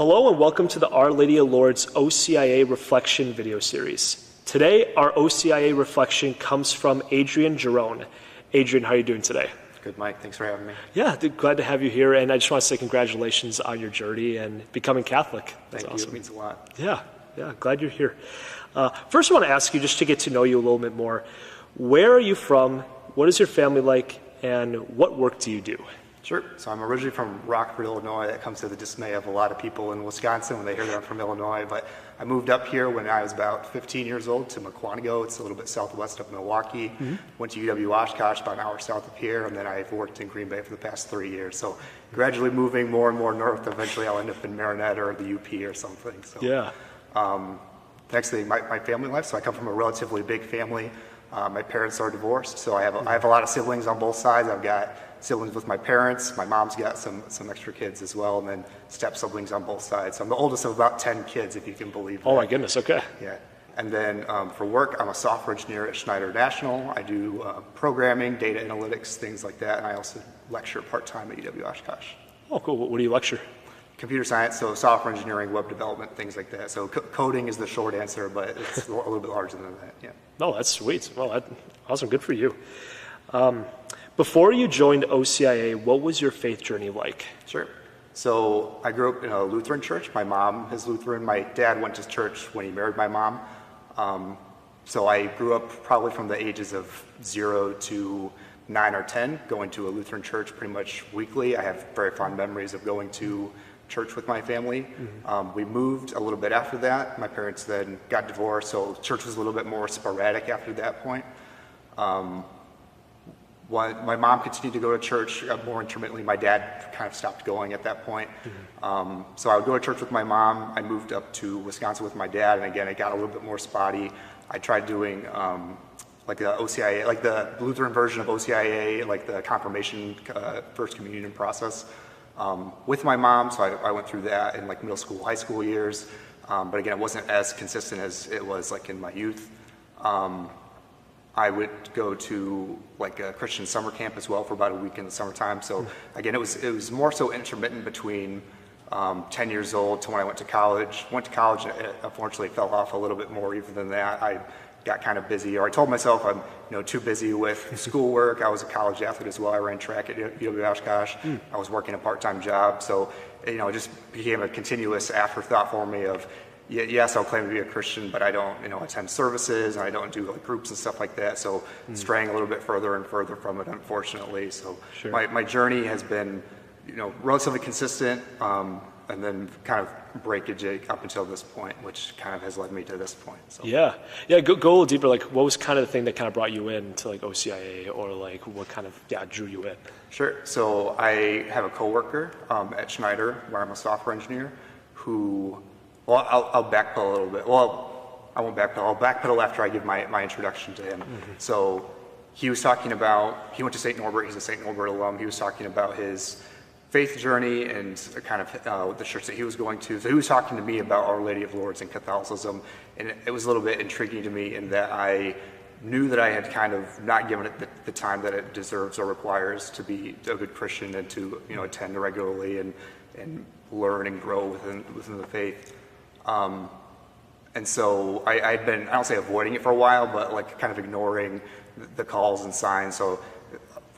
Hello and welcome to the Our Lady of Lourdes OCIA Reflection video series. Today, our OCIA reflection comes from Adrian Girone. Adrian, how are you doing today? Good, Mike. Thanks for having me. Yeah, glad to have you here, and I just want to say congratulations on your journey and becoming Catholic. That's Thank awesome. you. It means a lot. Yeah, glad you're here. First, I want to ask you, just to get to know you a little bit more, where are you from, what is your family like, and what work do you do? Sure. So I'm originally from Rockford, Illinois. That comes to the dismay of a lot of people in Wisconsin when they hear that I'm from Illinois. But I moved up here when I was about 15 years old to Muquanago. It's a little bit southwest of Milwaukee. Mm-hmm. Went to UW-Oshkosh, about an hour south of here, and then I've worked in Green Bay for the past 3 years. So gradually moving more and more north. Eventually I'll end up in Marinette or the UP or something. So, yeah. Next thing, my family life. So I come from a relatively big family. My parents are divorced, so I have a lot of siblings on both sides. I've got siblings with my parents. My mom's got some extra kids as well, and then step siblings on both sides. So I'm the oldest of about 10 kids, if you can believe that. Oh my goodness, okay. Yeah. And then for work, I'm a software engineer at Schneider National. I do programming, data analytics, things like that, and I also lecture part-time at UW-Oshkosh. Oh, cool. What do you lecture? Computer science, so software engineering, web development, things like that. So coding is the short answer, but it's a little bit larger than that, yeah. Oh, that's sweet. Well, awesome. Good for you. Before you joined OCIA, what was your faith journey like? Sure. So I grew up in a Lutheran church. My mom is Lutheran. My dad went to church when he married my mom. So I grew up probably from the ages of 0 to 9 or 10, going to a Lutheran church pretty much weekly. I have very fond memories of going to church with my family. Mm-hmm. We moved a little bit after that. My parents then got divorced, so church was a little bit more sporadic after that point. My mom continued to go to church more intermittently. My dad kind of stopped going at that point. Mm-hmm. So I would go to church with my mom. I moved up to Wisconsin with my dad, and again, it got a little bit more spotty. I tried doing like the OCIA, like the Lutheran version of OCIA, like the confirmation, First Communion process. With my mom, so I went through that in like middle school, high school years, but again, it wasn't as consistent as it was like in my youth. I would go to like a Christian summer camp as well for about a week in the summertime. So again, it was more so intermittent between 10 years old to when I went to college. Went to college, and it unfortunately fell off a little bit more even than that. I got kind of busy, or I told myself I'm too busy with schoolwork. I was a college athlete as well. I ran track at UW-Oshkosh. I was working a part-time job, so it just became a continuous afterthought for me of, yes, I'll claim to be a Christian, but I don't attend services, and I don't do like groups and stuff like that, so straying a little bit further and further from it, unfortunately. So sure. My journey has been relatively consistent, and then kind of breakage up until this point, which kind of has led me to this point. So. Yeah. Go a little deeper. Like, what was kind of the thing that kind of brought you into like OCIA, or like what kind of drew you in? Sure. So I have a coworker at Schneider, where I'm a software engineer, who, well, I'll backpedal a little bit. Well, I won't backpedal. I'll backpedal after I give my introduction to him. Mm-hmm. So he was talking about, he went to St. Norbert. He's a St. Norbert alum. He was talking about his faith journey and kind of the church that he was going to. So he was talking to me about Our Lady of Lourdes and Catholicism, and it was a little bit intriguing to me in that I knew that I had kind of not given it the time that it deserves or requires to be a good Christian and to attend regularly and learn and grow within the faith. And so I'd been, I don't say avoiding it for a while, but like kind of ignoring the calls and signs. So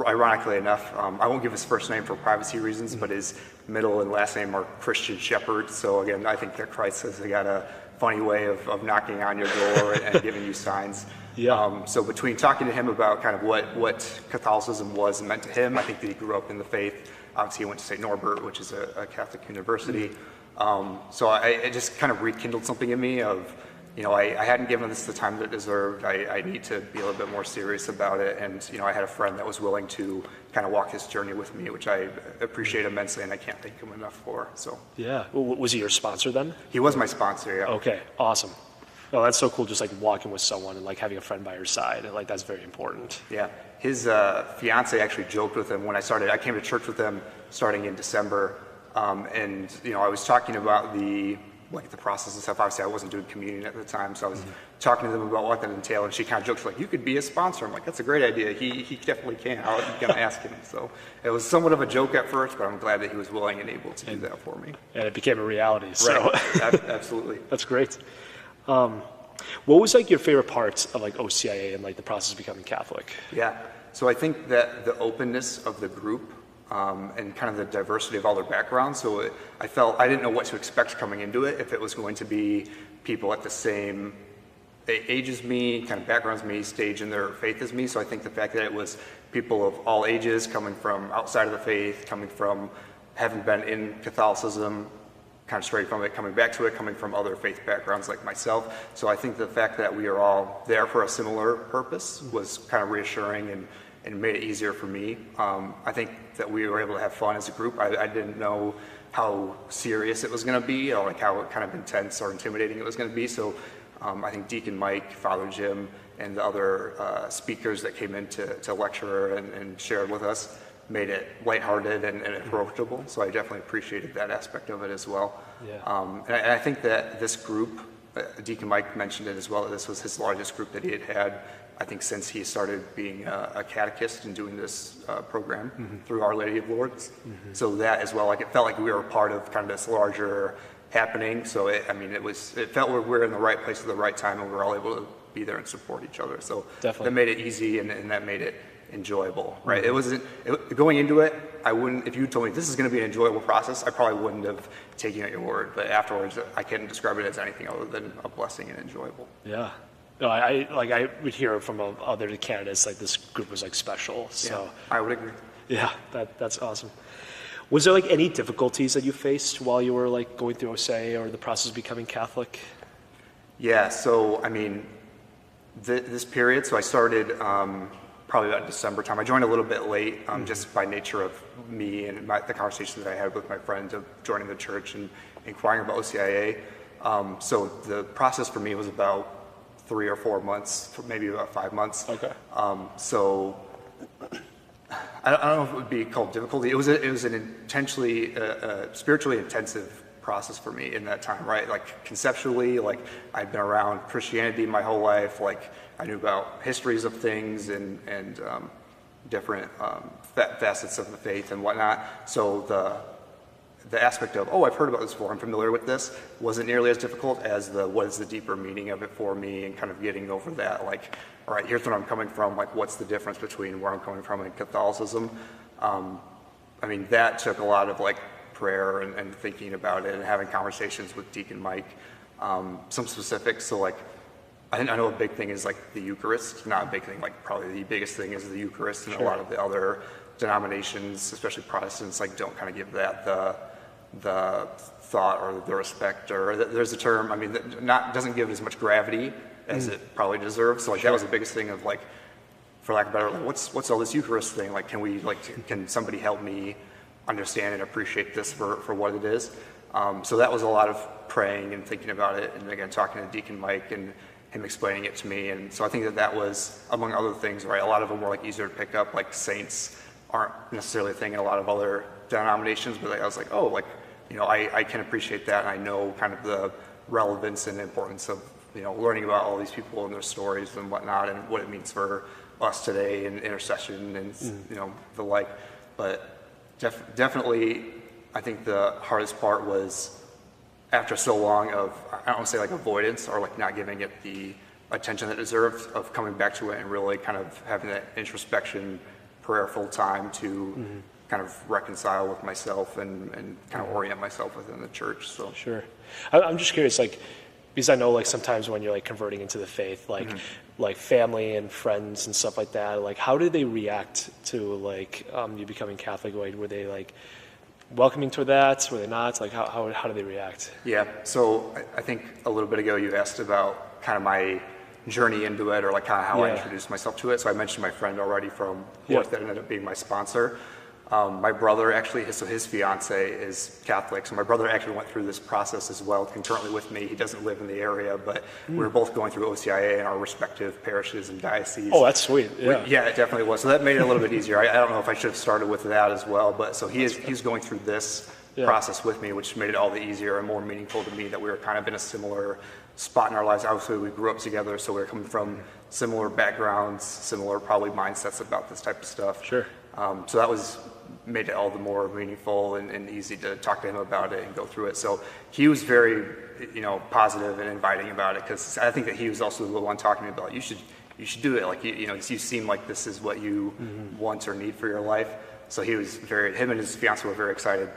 ironically enough, I won't give his first name for privacy reasons, but his middle and last name are Christian Shepherd. So again, I think that Christ has got a funny way of knocking on your door and giving you signs. Yeah. So between talking to him about kind of what Catholicism was and meant to him, I think that he grew up in the faith. Obviously, he went to St. Norbert, which is a Catholic university. So it just kind of rekindled something in me of, I hadn't given this the time that it deserved. I need to be a little bit more serious about it. And, I had a friend that was willing to kind of walk this journey with me, which I appreciate immensely, and I can't thank him enough for. So. Yeah. Was he your sponsor then? He was my sponsor, yeah. Okay, awesome. Oh, that's so cool, just like walking with someone and like having a friend by your side. Like, that's very important. Yeah. His fiance actually joked with him when I came to church with him starting in December. And, I was talking about the like the process and stuff. Obviously, I wasn't doing communion at the time, so I was talking to them about what that entailed, and she kind of joked like, "You could be a sponsor." I'm like, "That's a great idea. He definitely can. I'm gonna ask him." So it was somewhat of a joke at first, but I'm glad that he was willing and able to do that for me. And it became a reality. So Right. Absolutely. that's great. What was like your favorite parts of like OCIA and like the process of becoming Catholic? Yeah. So I think that the openness of the group and kind of the diversity of all their backgrounds. So I felt I didn't know what to expect coming into it, if it was going to be people at the same age as me, kind of backgrounds as me, stage in their faith as me. So I think the fact that it was people of all ages coming from outside of the faith, coming from having been in Catholicism, kind of straight from it, coming back to it, coming from other faith backgrounds like myself. So I think the fact that we are all there for a similar purpose was kind of reassuring and made it easier for me. I think that we were able to have fun as a group. I didn't know how serious it was going to be, or like how kind of intense or intimidating it was going to be. So I think Deacon Mike, Father Jim, and the other speakers that came in to lecture and shared with us made it lighthearted and approachable. So I definitely appreciated that aspect of it as well. Yeah. And I think that this group, Deacon Mike mentioned it as well, that this was his largest group that he had, I think, since he started being a catechist and doing this program through Our Lady of Lourdes. So that as well, like it felt like we were a part of kind of this larger happening. So it felt we were in the right place at the right time, and we were all able to be there and support each other. So Definitely. that made it easy, and that made it enjoyable, right? Going into it, I wouldn't, if you told me this is going to be an enjoyable process, I probably wouldn't have taken it at your word. But afterwards, I can't describe it as anything other than a blessing and enjoyable. Yeah. No, I would hear from other candidates like this group was like special. So I would agree. yeah, that's awesome. Was there like any difficulties that you faced while you were like going through OCIA or the process of becoming Catholic? Yeah. So I mean, this period. So I started probably about December time. I joined a little bit late, just by nature of me and the conversations that I had with my friends of joining the church and inquiring about OCIA. So the process for me was about 3 or 4 months, maybe about 5 months. Okay. So I don't know if it would be called difficulty. It was an intentionally spiritually intensive process for me in that time, right? Like conceptually, like I'd been around Christianity my whole life. Like I knew about histories of things and different facets of the faith and whatnot. So the aspect of, I've heard about this before, I'm familiar with this, wasn't nearly as difficult as what is the deeper meaning of it for me, and kind of getting over that, like, all right, here's where I'm coming from, like, what's the difference between where I'm coming from and Catholicism? I mean, that took a lot of, like, prayer and thinking about it and having conversations with Deacon Mike. Some specifics, so, like, I know a big thing is, like, the Eucharist. Not a big thing, like, probably the biggest thing is the Eucharist, and a lot of the other denominations, especially Protestants, like, don't kind of give that the thought or the respect, or there's a term, I mean, that doesn't give it as much gravity as it probably deserves. So like that was the biggest thing of, like, for lack of a better, like, what's all this Eucharist thing? Like, can somebody help me understand and appreciate this for what it is? So that was a lot of praying and thinking about it, and again talking to Deacon Mike and him explaining it to me. And so I think that was, among other things, right, a lot of them were like easier to pick up, like saints aren't necessarily a thing in a lot of other denominations, but I was like, I can appreciate that, and I know kind of the relevance and importance of, learning about all these people and their stories and whatnot, and what it means for us today and intercession and, the like. But definitely, I think the hardest part was after so long of, I don't want to say like avoidance or like not giving it the attention that it deserved, of coming back to it and really kind of having that introspection, prayerful time to kind of reconcile with myself and kind of orient myself within the church. So Sure. I'm just curious, like, because I know like sometimes when you're like converting into the faith, like like family and friends and stuff like that, like how did they react to like you becoming Catholic? Like, were they like welcoming to that? Were they not? Like how did they react? Yeah. So I think a little bit ago you asked about kind of my journey into it, or like kind of how I introduced myself to it. So I mentioned my friend already from work that ended up being my sponsor. My brother actually, so his fiance is Catholic, so my brother actually went through this process as well concurrently with me. He doesn't live in the area, but we were both going through OCIA in our respective parishes and dioceses. Oh, that's sweet. Yeah. Yeah, it definitely was. So that made it a little bit easier. I don't know if I should have started with that as well, but so he's going through this process with me, which made it all the easier and more meaningful to me that we were kind of in a similar spot in our lives. Obviously, we grew up together, so we were coming from similar backgrounds, similar probably mindsets about this type of stuff. Sure. So that made it all the more meaningful and easy to talk to him about it and go through it. So he was very, positive and inviting about it, because I think that he was also the one talking to me about, you should do it. Like, you seem like this is what you want or need for your life. So him and his fiance were very excited.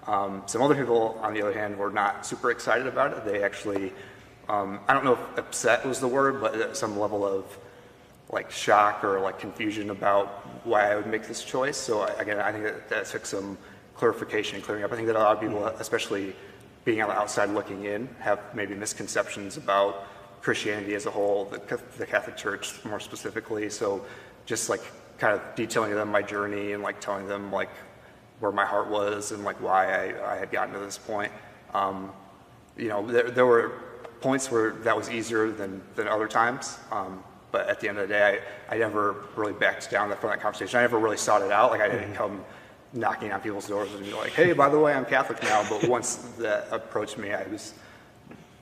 Some other people, on the other hand, were not super excited about it. They actually, I don't know if upset was the word, but some level of like shock or like confusion about why I would make this choice. So again, I think that took some clarification and clearing up. I think that a lot of people, especially being on the outside looking in, have maybe misconceptions about Christianity as a whole, the Catholic Church more specifically. So just like kind of detailing to them my journey and like telling them like where my heart was and like why I had gotten to this point. There were points where that was easier than other times. But at the end of the day, I never really backed down from that conversation. I never really sought it out. Like I didn't come knocking on people's doors and be like, hey, by the way, I'm Catholic now. But once that approached me, I was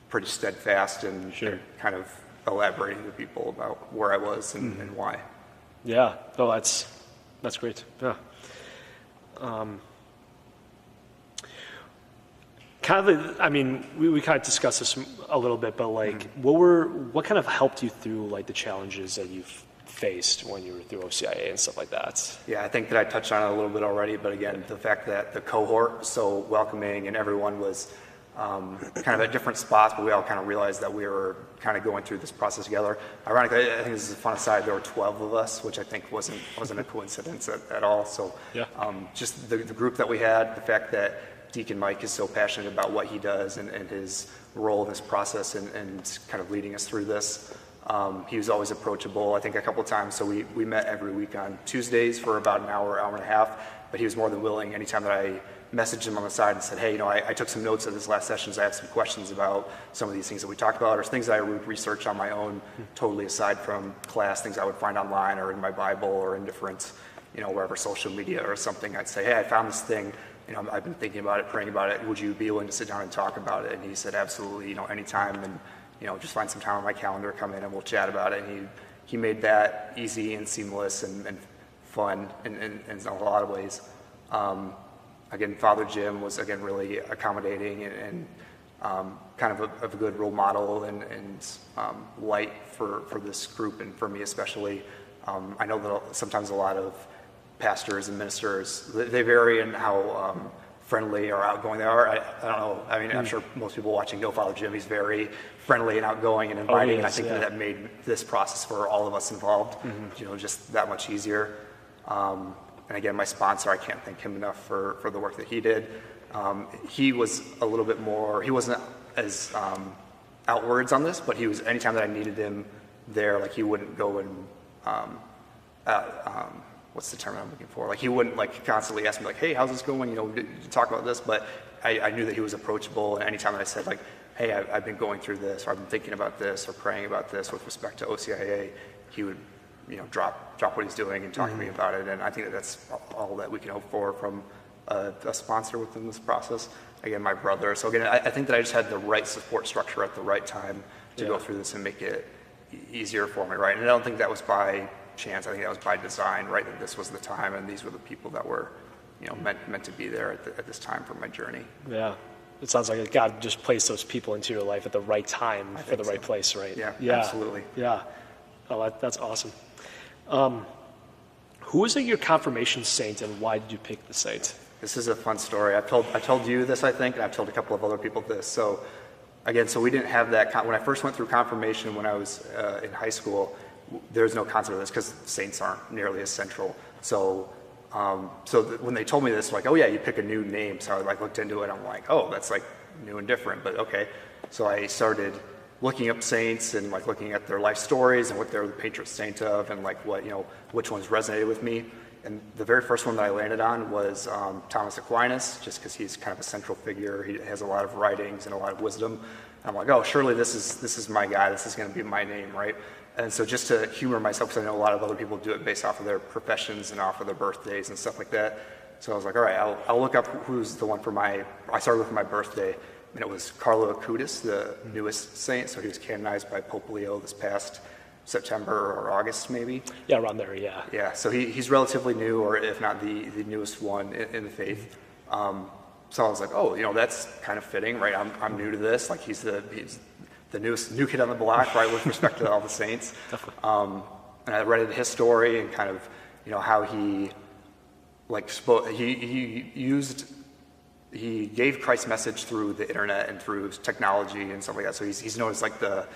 pretty steadfast and kind of elaborating to people about where I was and why. Yeah. Oh, that's great. Yeah. We kind of discussed this a little bit, but like, what kind of helped you through like the challenges that you've faced when you were through OCIA and stuff like that? Yeah, I think that I touched on it a little bit already, but again, the fact that the cohort was so welcoming and everyone was kind of at different spots, but we all kind of realized that we were kind of going through this process together. Ironically, I think this is a fun aside, there were 12 of us, which I think wasn't a coincidence at all. So just the group that we had, the fact that Deacon Mike is so passionate about what he does and his role in this process and kind of leading us through this. He was always approachable, I think a couple of times. So we met every week on Tuesdays for about an hour and a half, but he was more than willing anytime that I messaged him on the side and said, hey, I took some notes of this last session, so I have some questions about some of these things that we talked about, or things that I would research on my own, totally aside from class, things I would find online or in my Bible or in different, wherever, social media or something. I'd say, hey, I found this thing. I've been thinking about it, praying about it. Would you be willing to sit down and talk about it? And he said, absolutely, anytime. And, just find some time on my calendar, come in and we'll chat about it. And he made that easy and seamless and fun in a lot of ways. Again, Father Jim was, again, really accommodating and kind of a good role model and light for this group and for me especially. I know that sometimes a lot of pastors and ministers, they vary in how friendly or outgoing they are. I don't know. I mean, I'm sure most people watching know Father Jim. He's very friendly and outgoing and inviting. And I think that made this process for all of us involved, just that much easier. And again, my sponsor, I can't thank him enough for the work that he did. He was a little bit more, he wasn't as outwards on this, but he was, anytime that I needed him there, like he wouldn't go and, what's the term I'm looking for? Like he wouldn't like constantly ask me like, hey, how's this going? Did you talk about this? But I knew that he was approachable. And anytime that I said like, hey, I've been going through this, or I've been thinking about this, or praying about this with respect to OCIA, he would, drop what he's doing and talk to me about it. And I think that that's all that we can hope for from a sponsor within this process. Again, my brother. So again, I think that I just had the right support structure at the right time to go through this and make it easier for me, right? And I don't think that was by chance. I think that was by design, right? That this was the time and these were the people that were, meant to be there at this time for my journey. Yeah. It sounds like God just placed those people into your life at the right time for the right place, right? Yeah, absolutely. Yeah. Oh, that's awesome. Who was your confirmation saint and why did you pick the saint? This is a fun story. I told you this, I think, and I've told a couple of other people this. So again, we didn't have that. When I first went through confirmation when I was in high school, there's no concept of this because saints aren't nearly as central. So when they told me this, like, oh yeah, you pick a new name. So I looked into it. I'm like, oh, that's like new and different, but okay. So I started looking up saints and looking at their life stories and what they're the patron saint of and what which ones resonated with me. And the very first one that I landed on was Thomas Aquinas, just because he's kind of a central figure. He has a lot of writings and a lot of wisdom. And I'm like, oh, surely this is my guy. This is going to be my name, right? And so just to humor myself, because I know a lot of other people do it based off of their professions and off of their birthdays and stuff like that. So I was like, all right, I'll look up who's the one for I started with my birthday, and it was Carlo Acutis, the newest saint. So he was canonized by Pope Leo this past September or August, maybe. Yeah, around there, yeah. Yeah, so he's relatively new, or if not the newest one in the faith. So I was like, oh, that's kind of fitting, right? I'm new to this. Like he's the new kid on the block, right, with respect to all the saints. And I read his story and kind of, how he spoke. He gave Christ's message through the internet and through technology and stuff like that. So he's known as like the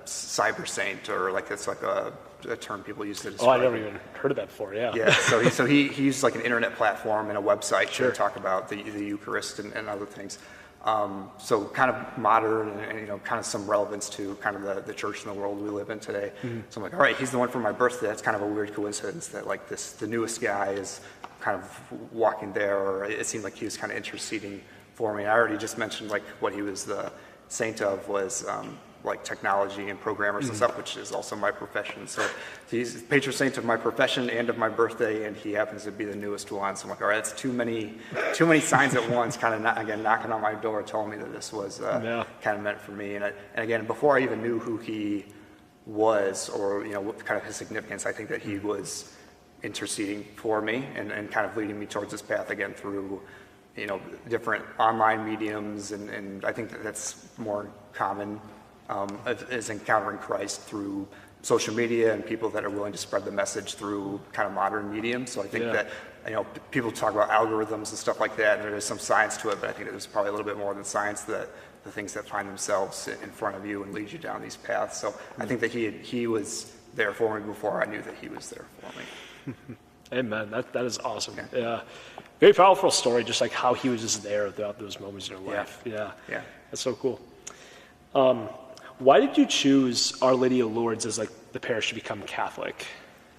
cyber saint, or like it's like a term people use to describe. Oh, I never even heard of that before. Yeah. Yeah. So he used like an internet platform and a website to talk about the Eucharist and other things. So kind of modern and kind of some relevance to kind of the church and the world we live in today. Mm-hmm. So I'm like, all right, he's the one for my birthday. That's kind of a weird coincidence that like the newest guy is kind of walking there, or it seemed like he was kind of interceding for me. I already just mentioned like what he was the saint of was like technology and programmers and stuff, which is also my profession. So he's patron saint of my profession and of my birthday, and he happens to be the newest one. So I'm like, all right, that's too many signs at once, kind of knocking on my door, telling me that this was kind of meant for me. And again, before I even knew who he was, or what kind of his significance, I think that he was interceding for me and kind of leading me towards this path again through different online mediums, and I think that's more common. Is encountering Christ through social media and people that are willing to spread the message through kind of modern mediums. So I think that people talk about algorithms and stuff like that, and there is some science to it, but I think there's probably a little bit more than science, that the things that find themselves in front of you and lead you down these paths. So I think that he was there for me before I knew that he was there for me. Amen. That is awesome. Yeah. Very powerful story, just like how he was just there throughout those moments in your life. Yeah. That's so cool. Why did you choose Our Lady of Lourdes as like the parish to become Catholic?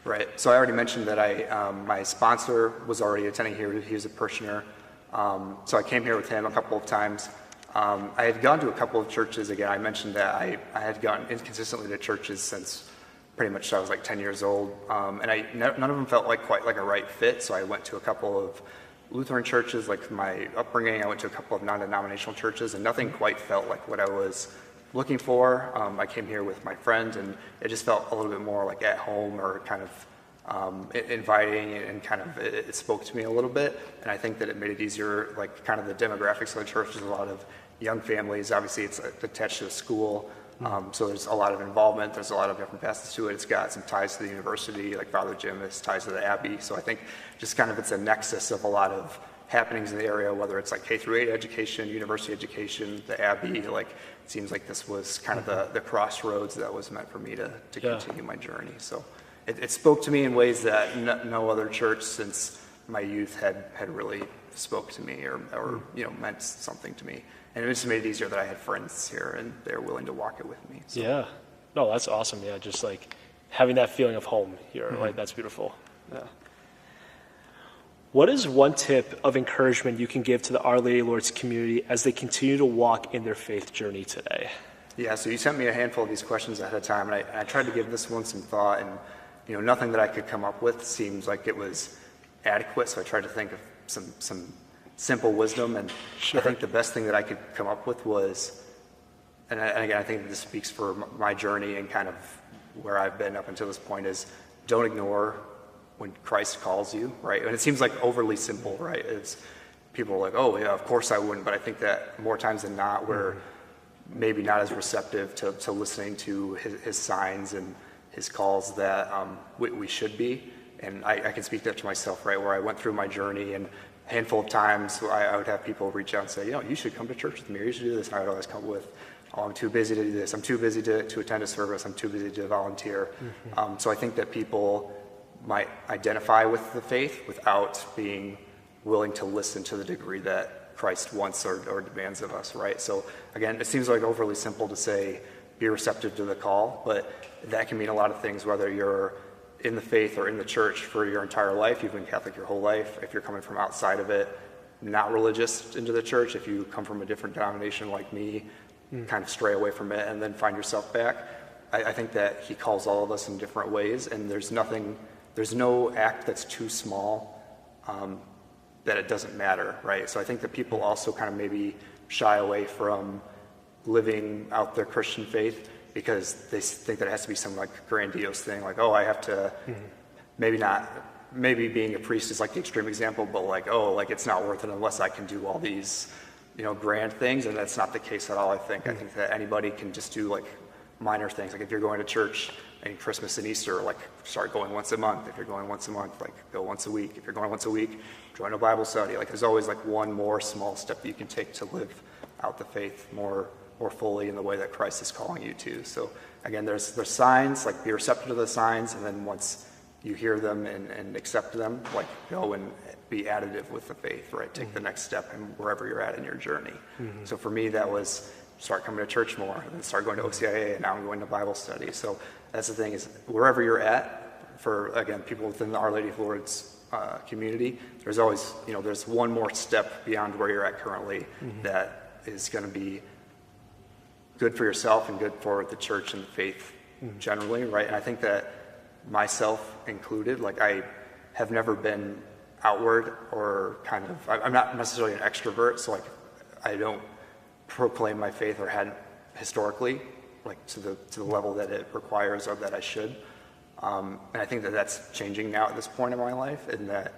Right. So I already mentioned that my sponsor was already attending here. He was a parishioner. So I came here with him a couple of times. I had gone to a couple of churches. Again, I mentioned that I had gone inconsistently to churches since pretty much I was like 10 years old. And none of them felt like quite like a right fit. So I went to a couple of Lutheran churches. Like my upbringing, I went to a couple of non-denominational churches, and nothing quite felt like what I was looking for. I came here with my friend, and it just felt a little bit more like at home, or kind of inviting, and kind of it spoke to me a little bit. And I think that it made it easier, like kind of the demographics of the church. There's a lot of young families. Obviously, it's attached to a school, so there's a lot of involvement. There's a lot of different facets to it. It's got some ties to the university, like Father Jim has ties to the Abbey. So I think just kind of it's a nexus of a lot of happenings in the area, whether it's like K-8 education, university education, the Abbey. Like it seems like this was kind of the crossroads that was meant for me to continue my journey. So it spoke to me in ways that no other church since my youth had really spoke to me or meant something to me. And it just made it easier that I had friends here and they're willing to walk it with me. So. Yeah. No, that's awesome. Yeah, just like having that feeling of home here, like that's beautiful. Yeah. What is one tip of encouragement you can give to the Our Lady of Lourdes community as they continue to walk in their faith journey today? Yeah, so you sent me a handful of these questions ahead of time, and I tried to give this one some thought, and nothing that I could come up with seems like it was adequate, so I tried to think of some simple wisdom, and I think the best thing that I could come up with was, and again, I think this speaks for my journey and kind of where I've been up until this point, is don't ignore when Christ calls you, right? And it seems like overly simple, right? It's people are like, oh yeah, of course I wouldn't, but I think that more times than not, we're maybe not as receptive to listening to his signs and his calls that we should be. And I can speak that to myself, right? Where I went through my journey, and a handful of times I would have people reach out and say, you should come to church with me, or you should do this. And I would always come with, oh, I'm too busy to do this. I'm too busy to attend a service. I'm too busy to volunteer. So I think that people might identify with the faith without being willing to listen to the degree that Christ wants or demands of us, right? So again, it seems like overly simple to say, be receptive to the call, but that can mean a lot of things, whether you're in the faith or in the church for your entire life, you've been Catholic your whole life. If you're coming from outside of it, not religious into the church, if you come from a different denomination like me, kind of stray away from it and then find yourself back, I think that he calls all of us in different ways, and there's no act that's too small that it doesn't matter, right? So I think that people also kind of maybe shy away from living out their Christian faith because they think that it has to be some like grandiose thing, like, oh, I have to, maybe being a priest is like the extreme example, but like, oh, like it's not worth it unless I can do all these, grand things, and that's not the case at all, I think. I think that anybody can just do like minor things, like if you're going to church and Christmas and Easter, like start going once a month. If you're going once a month, like go once a week. If you're going once a week, join a Bible study. Like there's always like one more small step that you can take to live out the faith more fully in the way that Christ is calling you to. So again, there's signs, like be receptive to the signs, and then once you hear them and accept them, like go and be additive with the faith, right? Take the next step and wherever you're at in your journey. So for me, that was start coming to church more, and then start going to OCIA, and now I'm going to Bible study. So that's the thing, is wherever you're at, for again people within the Our Lady of Lourdes community, there's always there's one more step beyond where you're at currently that is going to be good for yourself and good for the church and the faith generally, right? And I think that myself included, like I have never been outward or kind of, I'm not necessarily an extrovert, so like I don't proclaim my faith or hadn't historically, like to the level that it requires or that I should. And I think that that's changing now at this point in my life, and that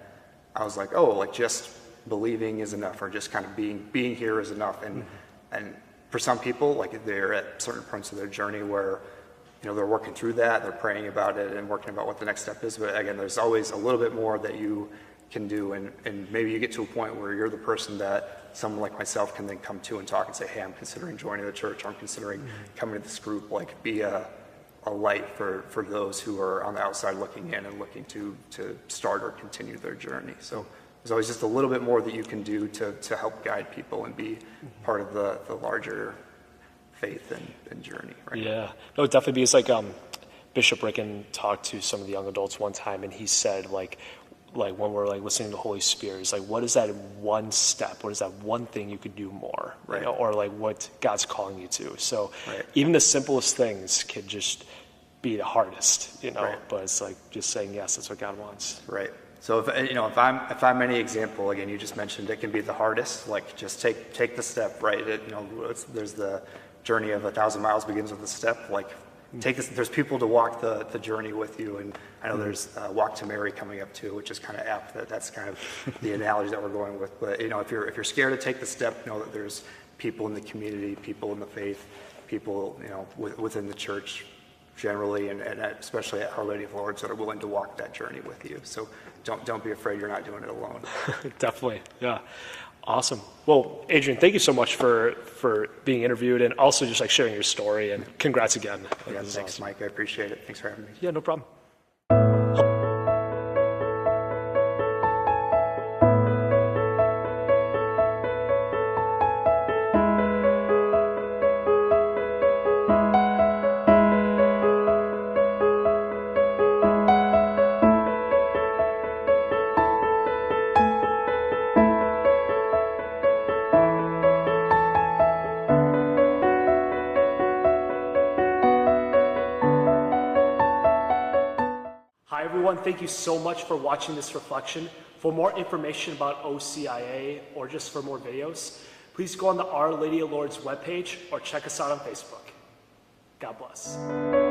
I was like, oh, like just believing is enough, or just kind of being here is enough. And for some people, like they're at certain points of their journey where they're working through that, they're praying about it and working about what the next step is. But again, there's always a little bit more that you can do, and maybe you get to a point where you're the person that someone like myself can then come to and talk and say, hey, I'm considering joining the church, or I'm considering coming to this group. Like be a light for those who are on the outside looking in and looking to start or continue their journey. So there's always just a little bit more that you can do to help guide people and be part of the larger faith and journey, right? Yeah, no, definitely, because like Bishop Ricken talked to some of the young adults one time, and he said like when we're like listening to the Holy Spirit, it's like, what is that one step? What is that one thing you could do more, right? Or like what God's calling you to. So even the simplest things can just be the hardest, but it's like just saying yes, that's what God wants. Right. So if I'm any example, again, you just mentioned it can be the hardest. Like just take the step, right? There's the journey of 1,000 miles begins with a step. Like take this. There's people to walk the journey with you, and I know there's Walk to Mary coming up too, which is kind of apt. That's kind of the analogy that we're going with. But if you're scared to take the step, know that there's people in the community, people in the faith, people within the church generally, and especially at Our Lady of Lourdes, that are willing to walk that journey with you. So don't be afraid you're not doing it alone. Definitely, yeah. Awesome. Well, Adrian, thank you so much for being interviewed, and also just like sharing your story, and congrats again. Yeah, thanks, awesome. Mike. I appreciate it. Thanks for having me. Yeah, no problem. Thank you so much for watching this reflection. For more information about OCIA or just for more videos, please go on the Our Lady of Lourdes webpage or check us out on Facebook. God bless.